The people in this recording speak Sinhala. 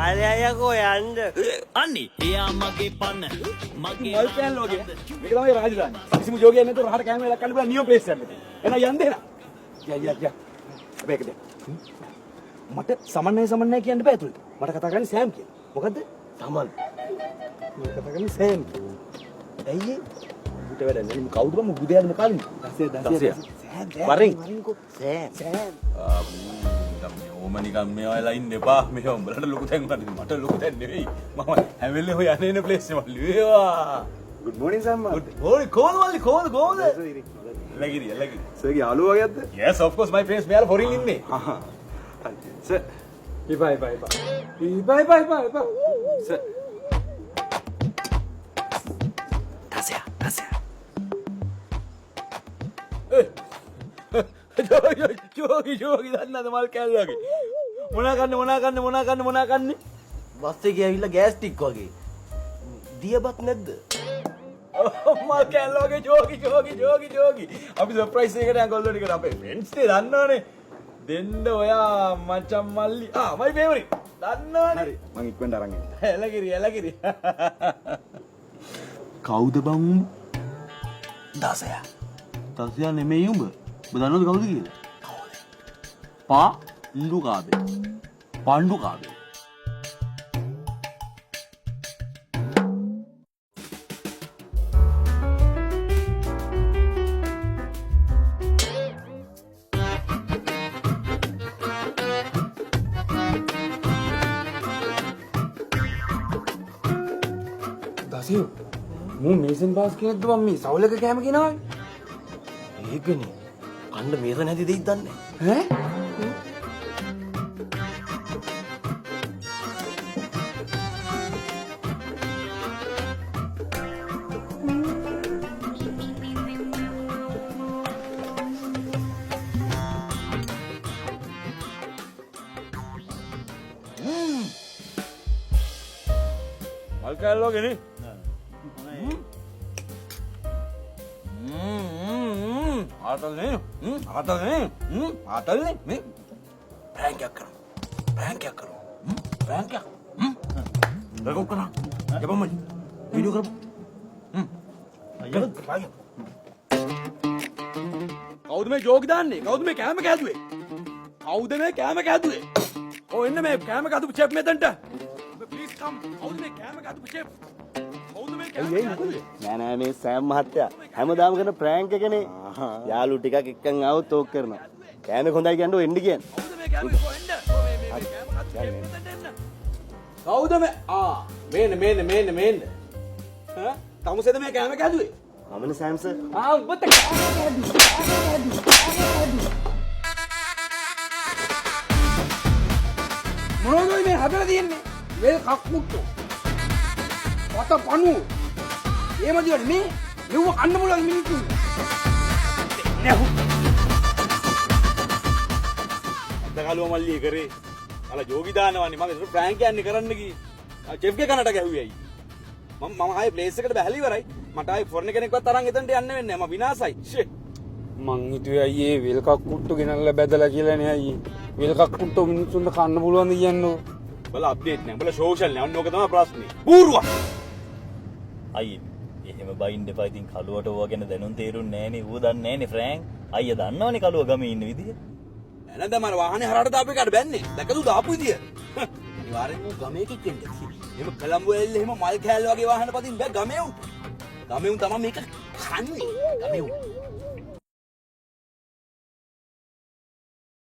ඵලයකෝ යන්න. අන්නේ එයා මගේ පන්න මගේ මල් කෑන් ලෝකේ මේක තමයි රාජධානිය. කිසිම ජෝගයක් නැතුව රහට කෑම වෙලක් කන්න බෑ නියම ප්ලේස් එකක්. එහෙනම් යන්න දෙන්න. යා. මේක දෙන්න. මට සමන්නය කියන්න බෑ ඇතුළට. මට කතා කරන්නේ සෑම් කියලා. මොකද්ද? සමන්. මම කතා කරන්නේ සෑම්. ඇයි ඒ? උට වැඩ නෑ. මම කවුද මම බුදයාද මොකක්ද? දසිය. වරින්. සෑම්. ඕම නිකන් මේ වෙලාව ඉන්න එපා. මේ උඹලට ලොකු තැන් වලට මට ලොකු තැන් නෙවෙයි. මම හැම වෙලේම හොය යන්නේ ප්ලේස් එක මල්ලි වේවා. good morning සම්මා. good morning. කොහොමද? ලගිරි. සර්ගේ යාළුවා වගේද? yes of course my friends මෙයාලා ෆොරින් ඉන්නේ. සර්. ඉබා. සර්. ජෝගි දන්නද මල් කෑල්ලගේ මොනා කන්නේ බස් එකේ ඇවිල්ලා ගෑස් ටික් වගේ. දියබත් නැද්ද? මල් කෑල්ලගේ ජෝගි අපි සර්ප්‍රයිස් එකකට ඇඟොල්ලෝ ටිකට අපේ ෆ්‍රෙන්ඩ්ස් නේ දන්නවනේ දෙන්න ඔයා මචං මල්ලි my favorite දන්නවනේ හරි මං ඉක්මනට අරන් එන්න. එලගිරි කවුද බං දසයා නෙමෙයි උඹ දන්නවද කවුද කියලා? පණ්ඩු කාබේ. දසියෝ මම මේසන් බාස් කෙනෙක්ද මම මේ සවුලක කෑම කියනවා. ඒකනේ. කන්න මේස නැති දෙයක් දන්නේ. ඈ? මල් කෑල්ලගේ නේ ආතල්නේ මේ ප්‍රෑන්කයක් කරමු ප්‍රෑන්කයක් රෙකෝඩ් කරා යපම් වීඩියෝ කරමු අයියෝ කවුද මේ ජෝක් දාන්නේ කවුද මේ කැම කැදුවේ ඔය එන්න මේ කැම කැදපු චෙප් මෙතනට ප්ලීස් කම් කවුද මේ කැම කැදපු චෙප් නෑ මේ සෑම් මහත්තයා හැමදාම කරන ප්‍රෑන්ක් එකනේ. යාළුවෝ ටිකක් එක්කන් ආවොත් ඕක කරනවා. කෑමේ හොඳයි කියන්නේ එන්න කියන්නේ. කවුද මේ මේන්න තමුසෙද මේ කෑම කැදුවේ මමනේ සෑම් සර්. උඹට මොනවද මේ හදලා තියෙන්නේ? වෙල් කක්මුට්ටු. වත පණු. ඒමදිවට මේ මෙව කන්න මොලද මිනිත්තු. නැහු. අදකලුව මල්ලි කරේ. අල ජෝගි දානවන්නේ මම ඒක ප්‍රෑන්ක් යන්නේ කරන්න ගියේ. චෙෆ් ගේ කනට ගැහුවේ අයි. මම ආයේ ප්ලේස් එකට බැහැලා ඉවරයි. මට ආයේ ෆොරන් කෙනෙක්වත් අරන් එතනට යන්න වෙන්නේ නැහැ. මම විනාසයි. ෂේ. මං හිතුවේ අයියේ වෙල් කක්මුට්ටු ගෙනල්ලා බැදලා කියලානේ අයියේ. වෙල් කක්මුට්ටු මිනිස්සුන්ට කන්න පුළුවන්ද කියන්නේ? බල අප්ඩේට් නෑ. බල සෝෂල් නෑ. ඔන්න ඕක තමයි ප්‍රශ්නේ. බූරුවා. අයියේ එහෙම බයින්ඩ් එපා. ඉතින් කලුවට ඕවා ගැන දැනුම් තේරුන්නේ නෑනේ. ඌ දන්නේ නෑනේ ෆ්‍රෑන්ක්. අයියා දන්නවනේ කලුව ගමේ ඉන්න විදිය. නැනද මම වාහනේ හරහට දාපු එකට බැන්නේ. දැකලු දාපු විදිය. අනිවාර්යෙන් ඌ ගමේ කෙනෙක් වෙන්න. එහෙම කොළඹ වෙල්ල එහෙම මල් කෑල්ල වගේ වාහන පදින්න බෑ ගමේ උන්. ගමේ උන් තමයි මේක කන්නේ. ගමේ උන්.